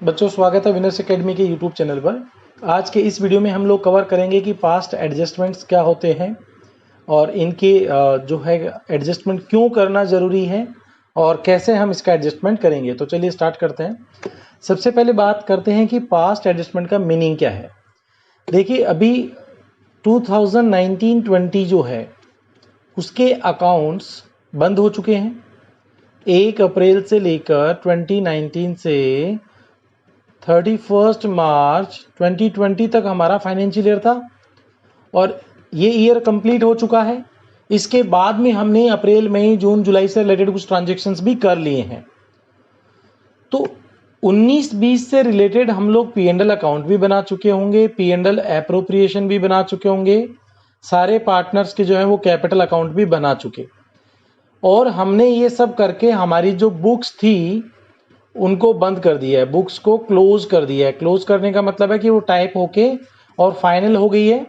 बच्चों, स्वागत है विनर्स एकेडमी के यूट्यूब चैनल पर। आज के इस वीडियो में हम लोग कवर करेंगे कि पास्ट एडजस्टमेंट्स क्या होते हैं और इनके जो है एडजस्टमेंट क्यों करना ज़रूरी है और कैसे हम इसका एडजस्टमेंट करेंगे। तो चलिए स्टार्ट करते हैं। सबसे पहले बात करते हैं कि पास्ट एडजस्टमेंट का मीनिंग क्या है। देखिए, अभी 2019-20 जो है उसके अकाउंट्स बंद हो चुके हैं। 1 अप्रैल से लेकर 2019 से 31 मार्च 2020 तक हमारा फाइनेंशियल ईयर था और ये ईयर कंप्लीट हो चुका है। इसके बाद में हमने अप्रैल मई जून जुलाई से रिलेटेड कुछ ट्रांजैक्शंस भी कर लिए हैं। तो 19-20 से रिलेटेड हम लोग P&L अकाउंट भी बना चुके होंगे, P&L एप्रोप्रिएशन भी बना चुके होंगे, सारे पार्टनर्स के जो है वो कैपिटल अकाउंट भी बना चुके, और हमने ये सब करके हमारी जो बुक्स थी उनको बंद कर दिया है, बुक्स को क्लोज कर दिया है। क्लोज करने का मतलब है कि वो टाइप होके और फाइनल हो गई है।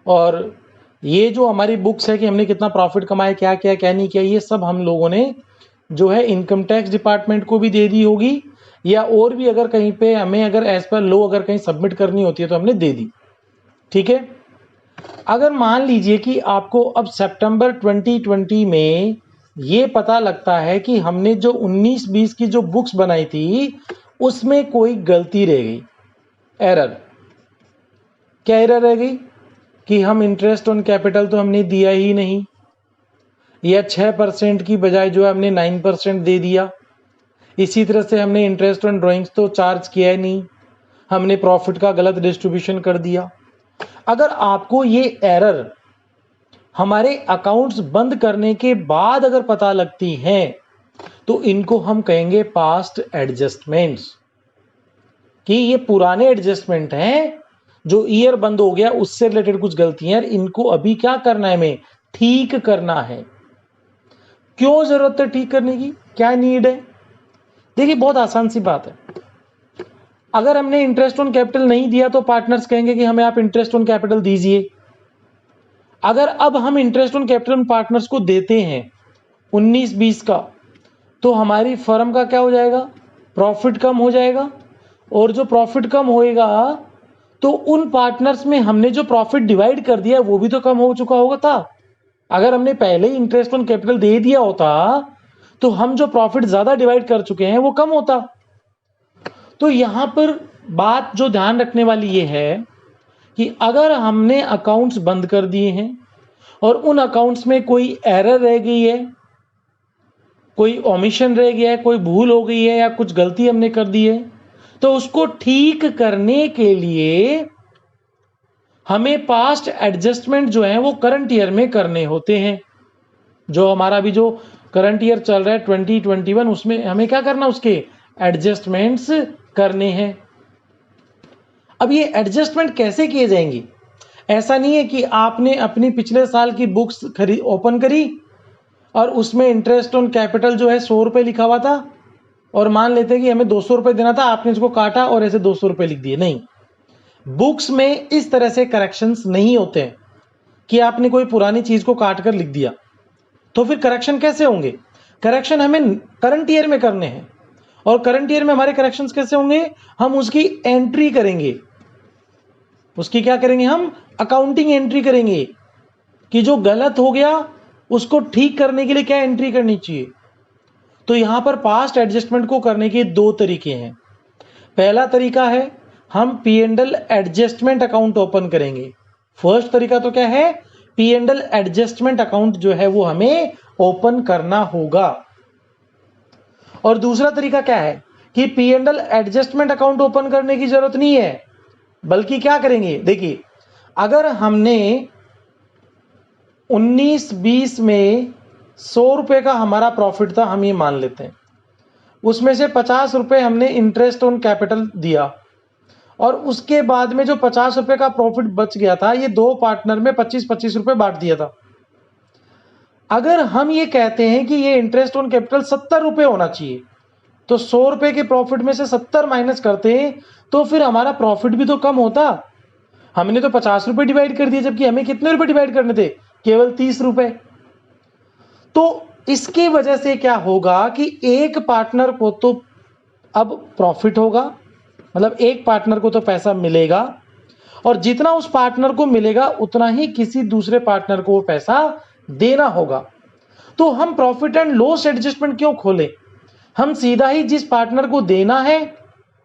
और ये जो हमारी बुक्स है कि हमने कितना प्रॉफिट कमाया, क्या किया क्या नहीं किया, ये सब हम लोगों ने जो है इनकम टैक्स डिपार्टमेंट को भी दे दी होगी, या और भी अगर कहीं पे हमें अगर एज पर लो अगर कहीं सबमिट करनी होती है तो हमने दे दी। ठीक है। अगर मान लीजिए कि आपको अब सितंबर 2020 में ये पता लगता है कि हमने जो 19-20 की जो बुक्स बनाई थी उसमें कोई गलती रह गई, एरर। क्या एरर रह गई कि हम इंटरेस्ट ऑन कैपिटल तो हमने दिया ही नहीं, या 6% की बजाय जो है हमने 9% दे दिया। इसी तरह से हमने इंटरेस्ट ऑन ड्राइंग्स तो चार्ज किया ही नहीं, हमने प्रॉफिट का गलत डिस्ट्रीब्यूशन कर दिया। अगर आपको ये एरर हमारे अकाउंट्स बंद करने के बाद अगर पता लगती हैं तो इनको हम कहेंगे पास्ट एडजस्टमेंट्स, कि ये पुराने एडजस्टमेंट हैं, जो ईयर बंद हो गया उससे रिलेटेड कुछ गलतियां, इनको अभी क्या करना है, हमें ठीक करना है। क्यों जरूरत है ठीक करने की, क्या नीड है? देखिए, बहुत आसान सी बात है। अगर हमने इंटरेस्ट ऑन कैपिटल नहीं दिया तो पार्टनर्स कहेंगे कि हमें आप इंटरेस्ट ऑन कैपिटल दीजिए। अगर अब हम इंटरेस्ट ऑन कैपिटल पार्टनर्स को देते हैं 19-20 का, तो हमारी फर्म का क्या हो जाएगा, प्रॉफिट कम हो जाएगा। और जो प्रॉफिट कम होएगा तो उन पार्टनर्स में हमने जो प्रॉफिट डिवाइड कर दिया वो भी तो कम हो चुका होगा था। अगर हमने पहले ही इंटरेस्ट ऑन कैपिटल दे दिया होता तो हम जो प्रॉफिट ज्यादा डिवाइड कर चुके हैं वो कम होता। तो यहां पर बात जो ध्यान रखने वाली ये है कि अगर हमने अकाउंट्स बंद कर दिए हैं और उन अकाउंट्स में कोई एरर रह गई है, कोई ओमिशन रह गया है, कोई भूल हो गई है, या कुछ गलती हमने कर दी है, तो उसको ठीक करने के लिए हमें पास्ट एडजस्टमेंट जो है वो करंट ईयर में करने होते हैं। जो हमारा भी जो करंट ईयर चल रहा है 2021, उसमें हमें क्या करना, उसके एडजस्टमेंट्स करने हैं। अब ये एडजस्टमेंट कैसे किए जाएंगे? ऐसा नहीं है कि आपने अपनी पिछले साल की बुक्स ओपन करी और उसमें इंटरेस्ट ऑन कैपिटल जो है 100 रुपए लिखा हुआ था, और मान लेते हैं कि हमें 200 रुपए देना था, आपने इसको काटा और ऐसे 200 रुपए लिख दिए। नहीं, बुक्स में इस तरह से करेक्शंस नहीं होते हैं कि आपने कोई पुरानी चीज को काट कर लिख दिया। तो फिर करेक्शन कैसे होंगे? करेक्शन हमें करंट ईयर में करने हैं, और करंट ईयर में हमारे करेक्शंस कैसे होंगे? हम उसकी एंट्री करेंगे। उसकी क्या करेंगे? हम अकाउंटिंग एंट्री करेंगे कि जो गलत हो गया उसको ठीक करने के लिए क्या एंट्री करनी चाहिए। तो यहां पर पास्ट एडजस्टमेंट को करने के दो तरीके हैं। पहला तरीका है हम P&L एडजस्टमेंट अकाउंट ओपन करेंगे। फर्स्ट तरीका तो क्या है? P&L एडजस्टमेंट अकाउंट जो है वो हमें ओपन करना होगा। और दूसरा तरीका क्या है कि P&L एडजस्टमेंट अकाउंट ओपन करने की जरूरत नहीं है, बल्कि क्या करेंगे, देखिए, अगर हमने 19-20 में 100 रुपए का हमारा प्रॉफिट था, हम ये मान लेते हैं, उसमें से 50 रुपए हमने इंटरेस्ट ऑन कैपिटल दिया, और उसके बाद में जो 50 रुपए का प्रॉफिट बच गया था ये दो पार्टनर में 25-25 रुपए बांट दिया था। अगर हम ये कहते हैं कि ये इंटरेस्ट ऑन कैपिटल 70 रुपए होना चाहिए, तो 100 रुपए के प्रॉफिट में से 70 माइनस करते हैं तो फिर हमारा प्रॉफिट भी तो कम होता। हमने तो 50 रुपए डिवाइड कर दिए, जबकि हमें कितने रुपए डिवाइड करने थे? केवल 30 रुपए। तो इसकी वजह से क्या होगा कि एक पार्टनर को तो अब प्रॉफिट होगा मतलब एक पार्टनर को तो पैसा मिलेगा और जितना उस पार्टनर को मिलेगा उतना ही किसी दूसरे पार्टनर को वो पैसा देना होगा। तो हम प्रॉफिट एंड लॉस एडजस्टमेंट क्यों खोलें? हम सीधा ही जिस पार्टनर को देना है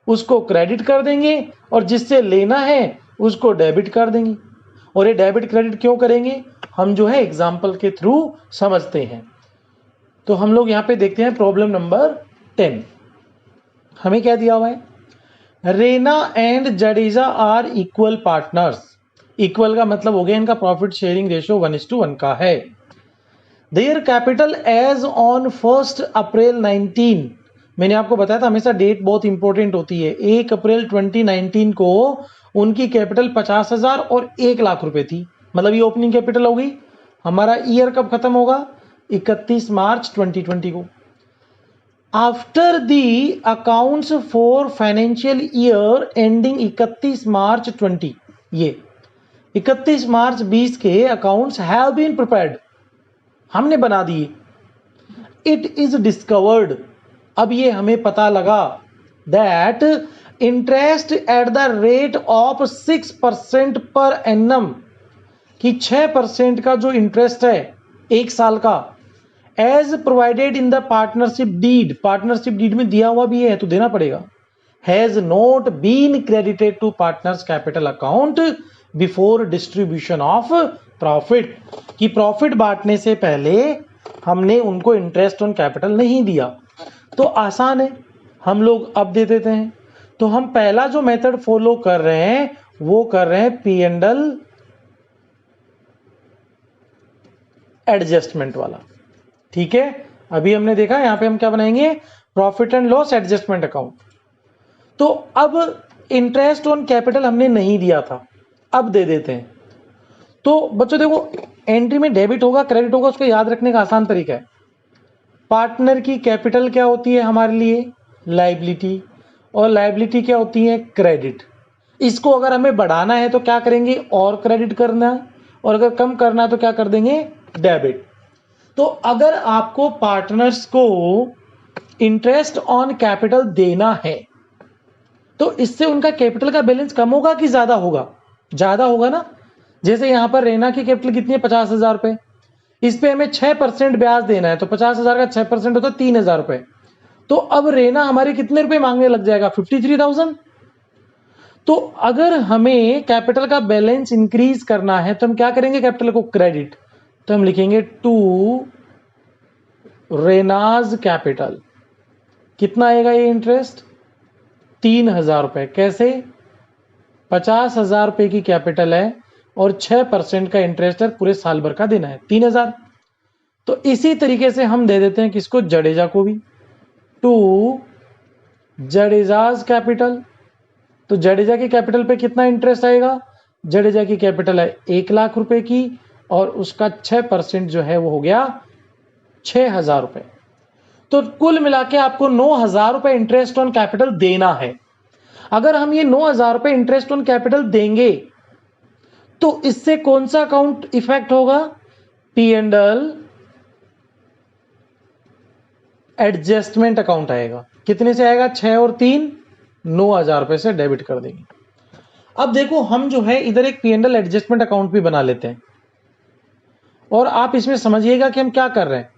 उसको क्रेडिट कर देंगे और जिससे लेना है उसको डेबिट कर देंगे। और ये डेबिट क्रेडिट क्यों करेंगे हम जो है एग्जाम्पल के थ्रू समझते हैं। तो हम लोग यहाँ पे देखते हैं प्रॉब्लम नंबर 10। हमें क्या दिया हुआ है? Reena and Jadeja are equal partners. Equal का मतलब हो गया इनका प्रॉफिट शेयरिंग रेशियो 1:1 का है। देयर कैपिटल एज ऑन 1 अप्रैल 19, मैंने आपको बताया था हमेशा डेट बहुत इंपॉर्टेंट होती है। 1 अप्रैल 2019 को उनकी कैपिटल 50,000 और 1 लाख रुपए थी। मतलब ये ओपनिंग कैपिटल हो गई। हमारा ईयर कब खत्म होगा? 31 मार्च 2020 को। After the accounts for financial year ending 31 मार्च 20, ये 31 मार्च 20 के अकाउंट्स हैव बीन प्रिपेयर्ड, हमने बना दिए। इट इज डिस्कवर्ड, अब ये हमें पता लगा that interest eight the rate of 6% per annum, कि 6% का जो इंटरेस्ट है एक साल का, as provided in the partnership deed, partnership deed में दिया हुआ भी है तो देना पड़ेगा, has not been credited to partners capital account before distribution of profit, कि प्रॉफिट बांटने से पहले हमने उनको इंटरेस्ट ऑन कैपिटल नहीं दिया। तो आसान है, हम लोग अब दे देते हैं। तो हम पहला जो मेथड फॉलो कर रहे हैं वो कर रहे हैं पी एंड एल एडजस्टमेंट वाला। ठीक है, अभी हमने देखा यहां पे हम क्या बनाएंगे? Profit and loss adjustment account. तो अब इंटरेस्ट ऑन कैपिटल हमने नहीं दिया था, अब दे देते हैं। तो बच्चों देखो, एंट्री में डेबिट होगा क्रेडिट होगा, उसको याद रखने का आसान तरीका है। पार्टनर की कैपिटल क्या होती है हमारे लिए? लायबिलिटी, और लायबिलिटी क्या होती है? क्रेडिट। इसको अगर हमें बढ़ाना है तो क्या करेंगे? और क्रेडिट करना, और अगर कम करना है तो क्या कर देंगे? डेबिट। तो अगर आपको पार्टनर्स को इंटरेस्ट ऑन कैपिटल देना है तो इससे उनका कैपिटल का बैलेंस कम होगा कि ज्यादा होगा? ज्यादा होगा ना। जैसे यहां पर रेना की कैपिटल कितनी है? 50,000 रुपए। इस पे हमें 6% ब्याज देना है तो 50,000 का 6% होता है 3,000 रुपए। तो अब रेना हमारे कितने रुपए मांगने लग जाएगा? 53,000। तो अगर हमें कैपिटल का बैलेंस इंक्रीज करना है तो हम क्या करेंगे? कैपिटल को क्रेडिट, तो हम लिखेंगे टू रेनाज कैपिटल। कितना आएगा ये इंटरेस्ट? 3,000 रुपए। कैसे? 50,000 रुपए की कैपिटल है और 6% का इंटरेस्ट है, पूरे साल भर का देना है 3,000। तो इसी तरीके से हम दे देते हैं किसको? जडेजा को भी, टू जडेजाज कैपिटल। तो जडेजा की कैपिटल पे कितना इंटरेस्ट आएगा? जडेजा की कैपिटल है 1 लाख रुपए की और उसका 6% जो है वो हो गया 6,000 रुपए। तो कुल मिला के आपको 9,000 रुपए इंटरेस्ट ऑन कैपिटल देना है। अगर हम ये 9,000 रुपए इंटरेस्ट ऑन कैपिटल देंगे तो इससे कौन सा अकाउंट इफेक्ट होगा? P and L adjustment account आएगा। कितने से आएगा? 6 और 3 9,000 रुपए से डेबिट कर देंगे। अब देखो हम जो है इधर एक P and L adjustment account भी बना लेते हैं और आप इसमें समझिएगा कि हम क्या कर रहे हैं।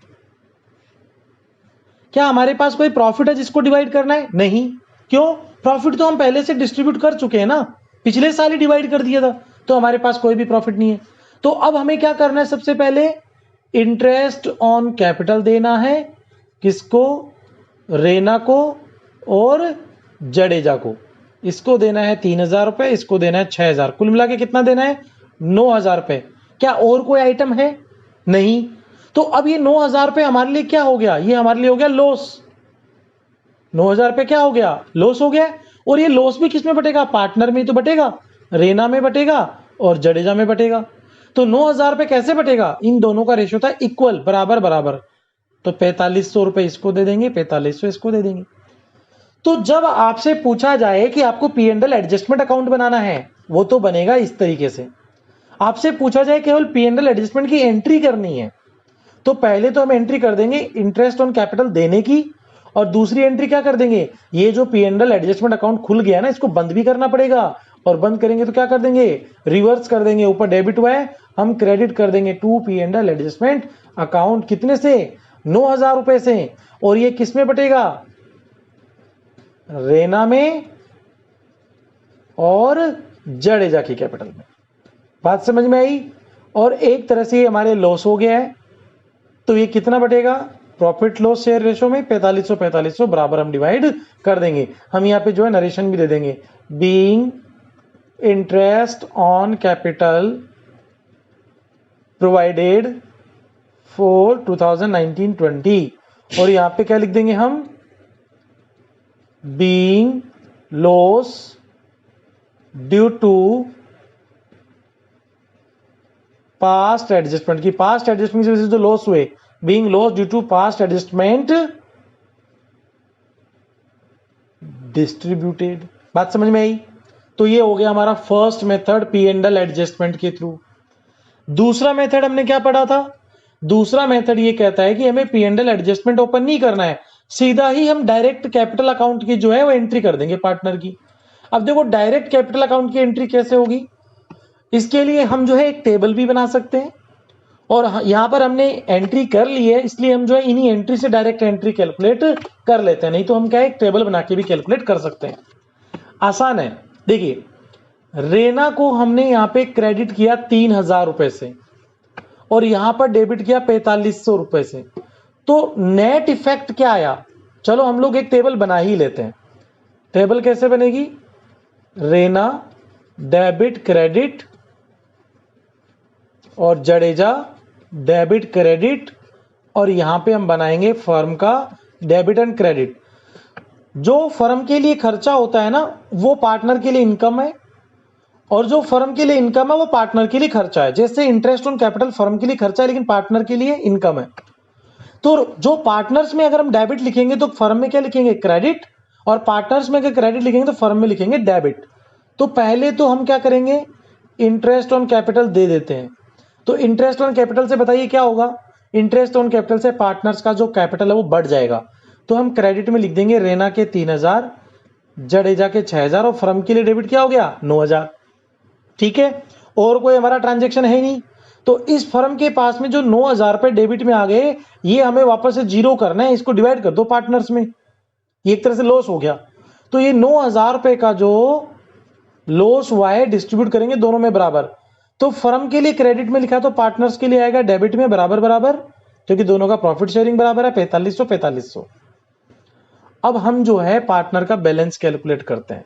क्या हमारे पास कोई प्रॉफिट है जिसको डिवाइड करना है? नहीं। क्यों? प्रॉफिट तो हम पहले से डिस्ट्रीब्यूट कर चुके हैं ना, पिछले साल ही डिवाइड कर दिया था, तो हमारे पास कोई भी प्रॉफिट नहीं है। तो अब हमें क्या करना है? सबसे पहले इंटरेस्ट ऑन कैपिटल देना है। किसको? रेना को और जडेजा को। इसको देना है 3,000 रुपए, इसको देना है 6,000। कुल मिला के कितना देना है? 9,000 रुपए। क्या और कोई आइटम है? नहीं। तो अब ये 9,000 रुपए हमारे लिए क्या हो गया? ये हमारे लिए हो गया लॉस। 9,000 रुपए क्या हो गया? लॉस हो गया। और ये लॉस भी किस में बटेगा? पार्टनर में तो बटेगा, रेना में बटेगा और जडेजा में बटेगा। तो 9,000 रुपए कैसे बटेगा? इन दोनों का रेशियो था इक्वल, बराबर बराबर। तो 4,500 रुपए इसको दे देंगे, 4,500 इसको दे देंगे। तो जब आपसे पूछा जाए कि आपको P and L adjustment account बनाना है, वो तो बनेगा इस तरीके से। आपसे पूछा जाए केवल पी एंड एल एडजस्टमेंट की एंट्री करनी है, तो पहले तो हम एंट्री कर देंगे इंटरेस्ट ऑन कैपिटल देने की और दूसरी एंट्री क्या कर देंगे, ये जो P and L adjustment account खुल गया ना, इसको बंद भी करना पड़ेगा, और बंद करेंगे तो क्या कर देंगे, रिवर्स कर देंगे, ऊपर डेबिट हुआ है हम क्रेडिट कर देंगे to P and L adjustment account, कितने से, 9,000 रुपए से, और ये किस में बटेगा, रेना में और जडेजा की कैपिटल में। बात समझ में आई। और एक तरह से हमारे लॉस हो गया है, तो ये कितना बटेगा, प्रॉफिट लॉस शेयर रेशो में 4500 बराबर हम डिवाइड कर देंगे। हम यहाँ पे जो है नरेशन भी दे देंगे, being interest on capital provided for 2019-20, और यहाँ पे क्या लिख देंगे हम, being loss due to past adjustment, की पास्ट एडजस्टमेंट की वजह से जो लॉस हुए, being loss due to past adjustment distributed. बात समझ में आई। तो ये हो गया हमारा first method P and L adjustment के थ्रू। दूसरा मेथड हमने क्या पढ़ा था, दूसरा मेथड ये कहता है कि हमें P and L adjustment open नहीं करना है, सीधा ही हम डायरेक्ट कैपिटल अकाउंट की जो है वो एंट्री कर देंगे पार्टनर की। अब देखो डायरेक्ट कैपिटल अकाउंट की एंट्री कैसे होगी, इसके लिए हम जो है एक टेबल भी बना सकते हैं, और यहां पर हमने एंट्री कर ली है, इसलिए हम जो है इन्हीं एंट्री से डायरेक्ट एंट्री कैलकुलेट कर लेते हैं, नहीं तो हम क्या एक टेबल बना के भी कैलकुलेट कर सकते हैं, आसान है। देखिए रेना को हमने यहाँ पे क्रेडिट किया 3,000 रुपए से, और यहां पर डेबिट किया 4500 रुपए से, तो नेट इफेक्ट क्या आया, चलो हम लोग एक टेबल बना ही लेते हैं। टेबल कैसे बनेगी, रेना डेबिट क्रेडिट और जडेजा डेबिट क्रेडिट, और यहां पे हम बनाएंगे फर्म का डेबिट एंड क्रेडिट। जो फर्म के लिए खर्चा होता है ना वो पार्टनर के लिए इनकम है, और जो फर्म के लिए इनकम है वो पार्टनर के लिए खर्चा है। जैसे इंटरेस्ट ऑन कैपिटल फर्म के लिए खर्चा है, लेकिन पार्टनर के लिए इनकम है। तो जो पार्टनर्स में अगर हम डेबिट लिखेंगे तो फर्म में क्या लिखेंगे, क्रेडिट, और पार्टनर्स में अगर क्रेडिट लिखेंगे तो फर्म में लिखेंगे डेबिट। तो पहले तो हम क्या करेंगे, इंटरेस्ट ऑन कैपिटल दे देते हैं। तो इंटरेस्ट ऑन कैपिटल से बताइए क्या होगा, इंटरेस्ट ऑन कैपिटल से पार्टनर्स का जो कैपिटल है वो बढ़ जाएगा। तो हम क्रेडिट में लिख देंगे रेना के 3,000, जडेजा के 6,000, और फर्म के लिए डेबिट क्या हो गया, 9,000। ठीक है, और कोई हमारा ट्रांजेक्शन है नहीं, तो इस फर्म के पास में जो 9,000 रुपए डेबिट में आ गए, ये हमें वापस से जीरो करना है, इसको डिवाइड कर दो पार्टनर्स में, ये एक तरह से लॉस हो गया। तो ये 9,000 रुपए का जो लॉस हुआ है डिस्ट्रीब्यूट करेंगे दोनों में बराबर। तो फर्म के लिए क्रेडिट में लिखा तो पार्टनर्स के लिए आएगा डेबिट में बराबर बराबर, क्योंकि दोनों का प्रॉफिट शेयरिंग बराबर है 4500। अब हम जो है पार्टनर का बैलेंस कैलकुलेट करते हैं।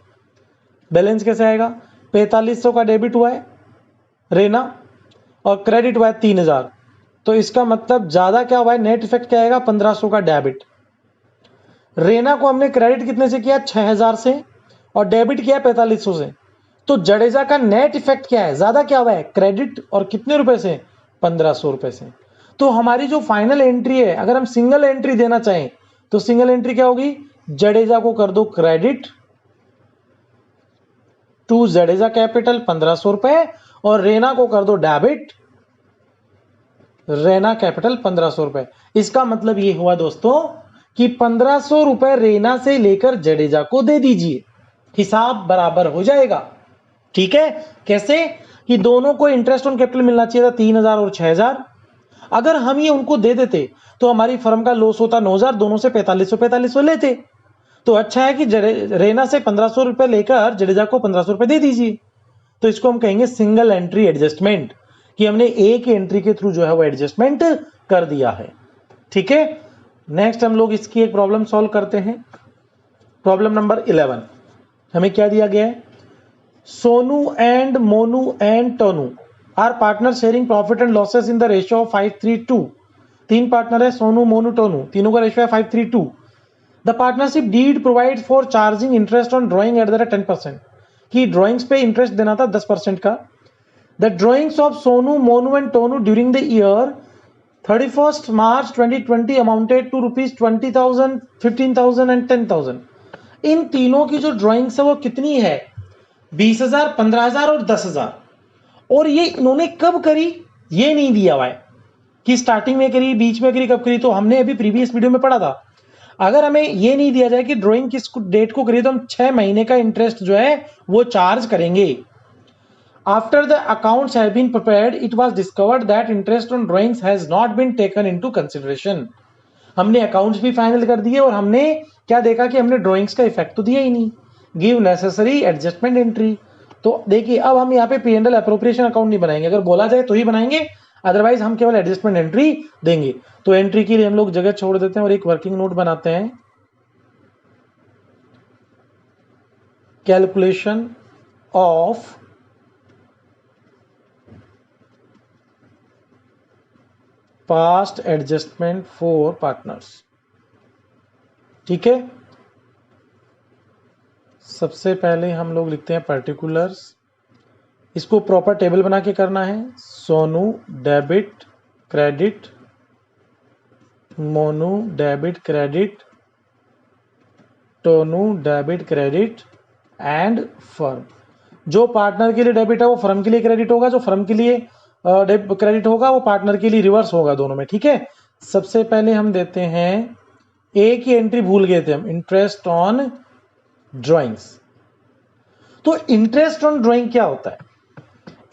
बैलेंस कैसे आएगा, 4500 का डेबिट हुआ है रेना और क्रेडिट हुआ है 3,000, तो इसका मतलब ज्यादा क्या हुआ है, नेट इफेक्ट क्या आएगा, 1500 का डेबिट। रेना को हमने क्रेडिट कितने से किया, 6,000 से, और डेबिट किया 4500 से। तो जडेजा का नेट इफेक्ट क्या है, ज्यादा क्या हुआ है, क्रेडिट, और कितने रुपए से, 1500 रुपए से। तो हमारी जो फाइनल एंट्री है, अगर हम सिंगल एंट्री देना चाहें तो सिंगल एंट्री क्या होगी, जडेजा को कर दो क्रेडिट टू जडेजा कैपिटल 1500 रुपए, और रेना को कर दो डेबिट रेना कैपिटल 1500 रुपए। इसका मतलब ये हुआ दोस्तों कि 1500 रुपए रेना से लेकर जडेजा को दे दीजिए, हिसाब बराबर हो जाएगा। ठीक है, कैसे कि दोनों को इंटरेस्ट ऑन कैपिटल मिलना चाहिए था 3,000 और 6,000। अगर हम ये उनको दे देते तो हमारी फर्म का लॉस होता 9,000, दोनों से 4500 लेते। तो अच्छा है कि रेना से 1500 रुपए लेकर जडेजा को 1500 रुपए दे दीजिए। तो इसको हम कहेंगे सिंगल एंट्री एडजस्टमेंट, कि हमने एक एंट्री के थ्रू जो है वो एडजस्टमेंट कर दिया है। ठीक है, नेक्स्ट हम लोग इसकी एक प्रॉब्लम सॉल्व करते हैं। प्रॉब्लम नंबर 11 हमें क्या दिया गया है, Sonu and Monu and Tonu are partner sharing profit and losses in the ratio of 5:3:2। तीन पार्टनर है, सोनू मोनू टोनू, तीनों का रेशियो है 5:3:2। The partnership deed provide for charging interest on drawing at the rate 10%, की ड्रॉइंग्स पे इंटरेस्ट देना था 10% का। The drawings of Sonu Monu and Tonu during the year 31st March 2020 amounted to ₹20,000, 15,000 and 10,000। इन तीनों की जो ड्रॉइंग्स है वो कितनी है, 20,000, 15,000 और 10,000। और ये इन्होंने कब करी ये नहीं दिया हुआ है कि स्टार्टिंग में करी, बीच में करी, कब करी। तो हमने अभी प्रीवियस वीडियो में पढ़ा था, अगर हमें ये नहीं दिया जाए कि ड्राइंग किस डेट को करिए, तो हम 6 महीने का इंटरेस्ट जो है वो चार्ज करेंगे। After the accounts have been prepared, it was discovered that interest on drawings has not been taken into consideration. हमने अकाउंट्स भी फाइनल कर दिए और हमने क्या देखा कि हमने ड्राइंग्स का इफेक्ट तो दिया ही नहीं। Give necessary adjustment entry. तो देखिए अब हम यहाँ पे P&L अप्रोप्रिएशन अकाउंट नहीं बनाएंगे, अगर बोला जाए तो ही बनाएंगे, अदरवाइज हम केवल एडजस्टमेंट एंट्री देंगे। तो एंट्री के लिए हम लोग जगह छोड़ देते हैं और एक वर्किंग नोट बनाते हैं। Calculation of past adjustment for partners. ठीक है, सबसे पहले हम लोग लिखते हैं पर्टिकुलर्स। इसको प्रॉपर टेबल बना के करना है। Sonu debit credit, Monu debit credit, टोनू debit credit and firm. जो पार्टनर के लिए डेबिट है वो फर्म के लिए क्रेडिट होगा, जो फर्म के लिए क्रेडिट होगा वो पार्टनर के लिए रिवर्स होगा, दोनों में। ठीक है, सबसे पहले हम देते हैं एक ही एंट्री भूल गए थे हम, इंटरेस्ट ऑन ड्राइंग्स। तो इंटरेस्ट ऑन ड्राइंग क्या होता है?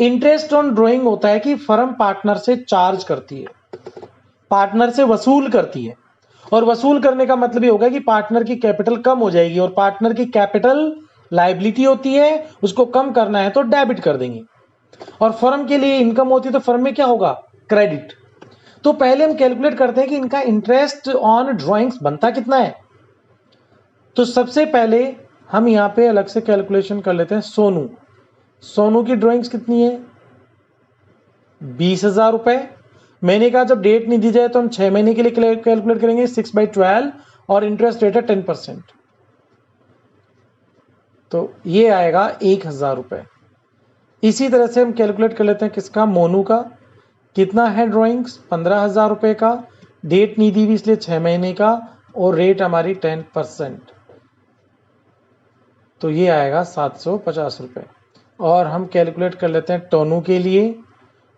इंटरेस्ट ऑन ड्राइंग होता है कि फर्म पार्टनर से चार्ज करती है, पार्टनर से वसूल करती है। और वसूल करने का मतलब ये होगा कि पार्टनर की कैपिटल कम हो जाएगी, और पार्टनर की कैपिटल लायबिलिटी होती है, उसको कम करना है तो डेबिट कर देंगे। और फर्म के लिए इनकम होती है तो फर्म में क्या होगा? क्रेडिट। तो पहले हम कैलकुलेट करते हैं कि इनका इंटरेस्ट ऑन ड्राइंग्स बनता कितना है। तो सबसे पहले हम यहां पे अलग से कैलकुलेशन कर लेते हैं। सोनू, सोनू की ड्राइंग्स कितनी है? 20,000 रुपए। महीने का जब डेट नहीं दी जाए तो हम 6 महीने के लिए कैलकुलेट करेंगे 6/12 और इंटरेस्ट रेट है 10%। तो ये आएगा 1,000 रुपए। इसी तरह से हम कैलकुलेट कर लेते हैं किसका? मोनू का। कितना है ड्राइंग्स? 15,000 रुपए का। डेट नहीं दी हुई इसलिए 6 महीने का, और रेट हमारी 10%। तो ये आएगा 750 रुपए। और हम कैलकुलेट कर लेते हैं टोनू के लिए।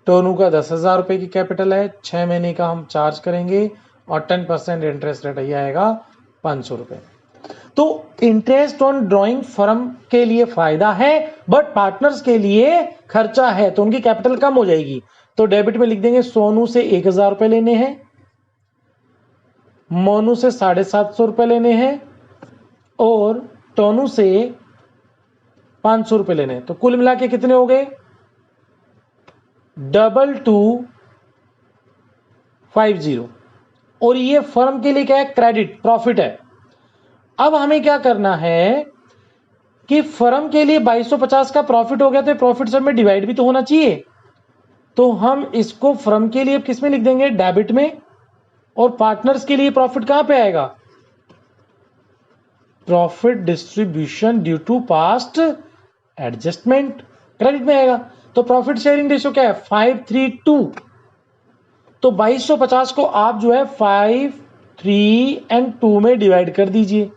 टोनू का 10,000 रुपए की कैपिटल है, 6 महीने का हम चार्ज करेंगे और 10% इंटरेस्ट रेट ये आएगा 500 रुपए। तो इंटरेस्ट ऑन ड्राइंग फर्म के लिए फायदा है, बट पार्टनर्स के लिए खर्चा है, तो उनकी कैपिटल कम हो जाएगी। तो डेबिट में लिख देंगे सोनू से 1,000 रुपए लेने हैं, मोनू से 750 रुपए लेने हैं, और टोनू से 500 रुपए लेने हैं। तो कुल मिला के कितने हो गए? 2250। और ये फर्म के लिए क्या है? क्रेडिट, प्रॉफिट है। अब हमें क्या करना है कि फर्म के लिए 2250 का प्रॉफिट हो गया, तो प्रॉफिट सब में डिवाइड भी तो होना चाहिए। तो हम इसको फर्म के लिए किस में लिख देंगे? डेबिट में। और पार्टनर्स के लिए प्रॉफिट कहां पे आएगा? Profit distribution due to past adjustment, credit में आएगा। तो प्रॉफिट शेयरिंग रेशियो क्या है? 5:3:2। तो 2250 को आप जो है 5, 3 एंड 2 में डिवाइड कर दीजिए।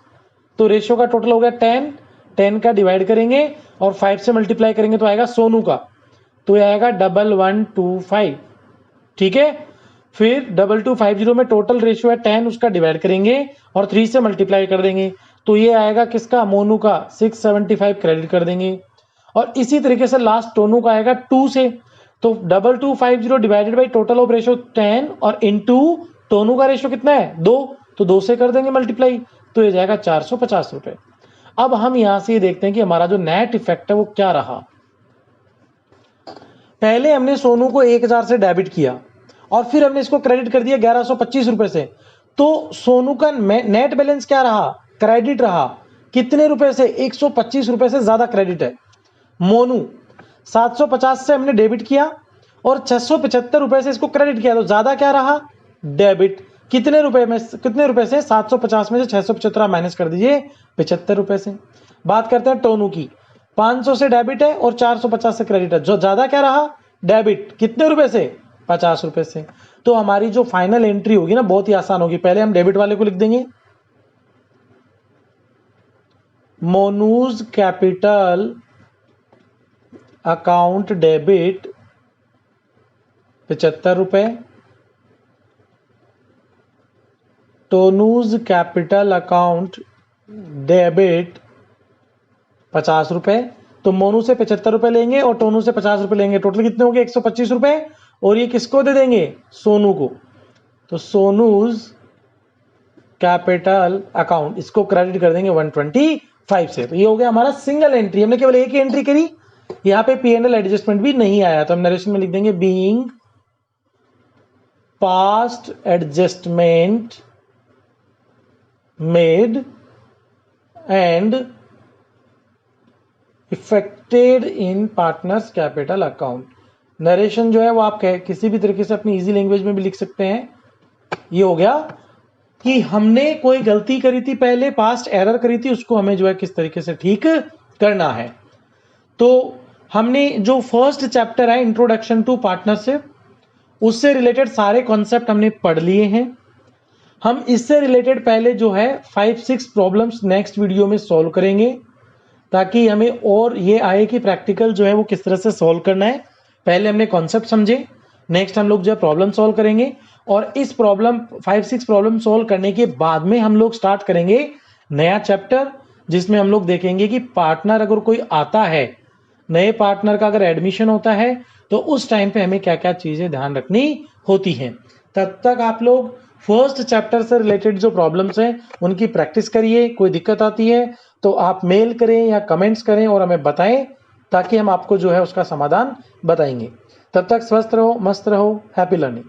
तो रेशियो का टोटल हो गया 10। 10 का डिवाइड करेंगे और 5 से मल्टीप्लाई करेंगे तो आएगा सोनू का, तो ये आएगा 1125। ठीक है, फिर 2250 में टोटल रेशियो है 10, उसका डिवाइड करेंगे और 3 से मल्टीप्लाई कर देंगे, तो ये आएगा किसका? मोनू का। 675 क्रेडिट कर देंगे। और इसी तरीके से लास्ट टोनू का आएगा 2 से। तो 2250 divided by total of ratio 10 और इनटू टोनू का रेशियो कितना है? 2, तो 2 से कर देंगे मल्टीप्लाई, तो ये जाएगा 450 रुपए। अब हम यहां से देखते हैं कि हमारा जो नेट इफेक्ट है वो क्या रहा। पहले हमने सोनू को 1,000 से डेबिट किया और फिर हमने इसको क्रेडिट कर दिया 1125 रुपए से। तो सोनू का नेट बैलेंस क्या रहा? क्रेडिट रहा। कितने रुपए से? 125 रुपए से ज्यादा क्रेडिट है। मोनू 750 से हमने डेबिट किया और 675 रुपए से इसको क्रेडिट किया, तो ज्यादा क्या रहा? डेबिट। कितने रुपए में? कितने रुपए से? 750 में से 675 माइनस कर दीजिए 75 रुपए से। बात करते हैं टोनू की। 500 से डेबिट है और 450 से क्रेडिट है, जो ज्यादा क्या रहा? डेबिट। कितने रुपए से? 50 रुपए से। तो हमारी जो फाइनल एंट्री होगी ना, बहुत ही आसान होगी। पहले हम डेबिट वाले को लिख देंगे, मोनूज कैपिटल अकाउंट डेबिट 75 रुपए, टोनूज कैपिटल अकाउंट डेबिट 50 रुपए, तो मोनू से 75 रुपए लेंगे और टोनू से 50 रुपए लेंगे, टोटल कितने हो गए 125 रुपए, और ये किसको दे देंगे, सोनू को। तो सोनूज कैपिटल अकाउंट इसको क्रेडिट कर देंगे 125 से। तो ये हो गया हमारा सिंगल एंट्री, हमने केवल एक ही एंट्री करी, यहाँ पे P&L एडजस्टमेंट भी नहीं आया, तो हम नरेशन में लिख देंगे being past adjustment made and affected in partners capital account. Narration जो है वो आप किसी भी तरीके से अपनी इजी लैंग्वेज में भी लिख सकते हैं। ये हो गया कि हमने कोई गलती करी थी पहले, पास्ट एरर करी थी, उसको हमें जो है किस तरीके से ठीक करना है। तो हमने जो फर्स्ट चैप्टर है इंट्रोडक्शन टू पार्टनरशिप, उससे रिलेटेड सारे कॉन्सेप्ट हमने पढ़ लिए हैं। हम इससे रिलेटेड पहले जो है 5-6 प्रॉब्लम्स नेक्स्ट वीडियो में सॉल्व करेंगे, ताकि हमें और ये आए कि प्रैक्टिकल जो है वो किस तरह से सॉल्व करना है। पहले हमने कॉन्सेप्ट समझे, नेक्स्ट हम लोग जो है प्रॉब्लम सॉल्व करेंगे, और इस प्रॉब्लम 5-6 प्रॉब्लम सॉल्व करने के बाद में हम लोग स्टार्ट करेंगे नया चैप्टर, जिसमें हम लोग देखेंगे कि पार्टनर अगर कोई आता है, नए पार्टनर का अगर एडमिशन होता है, तो उस टाइम पे हमें क्या क्या चीजें ध्यान रखनी होती हैं। तब तक आप लोग फर्स्ट चैप्टर से रिलेटेड जो प्रॉब्लम्स हैं उनकी प्रैक्टिस करिए। कोई दिक्कत आती है तो आप मेल करें या कमेंट्स करें और हमें बताएं, ताकि हम आपको जो है उसका समाधान बताएंगे। तब तक स्वस्थ रहो, मस्त रहो, हैप्पी लर्निंग।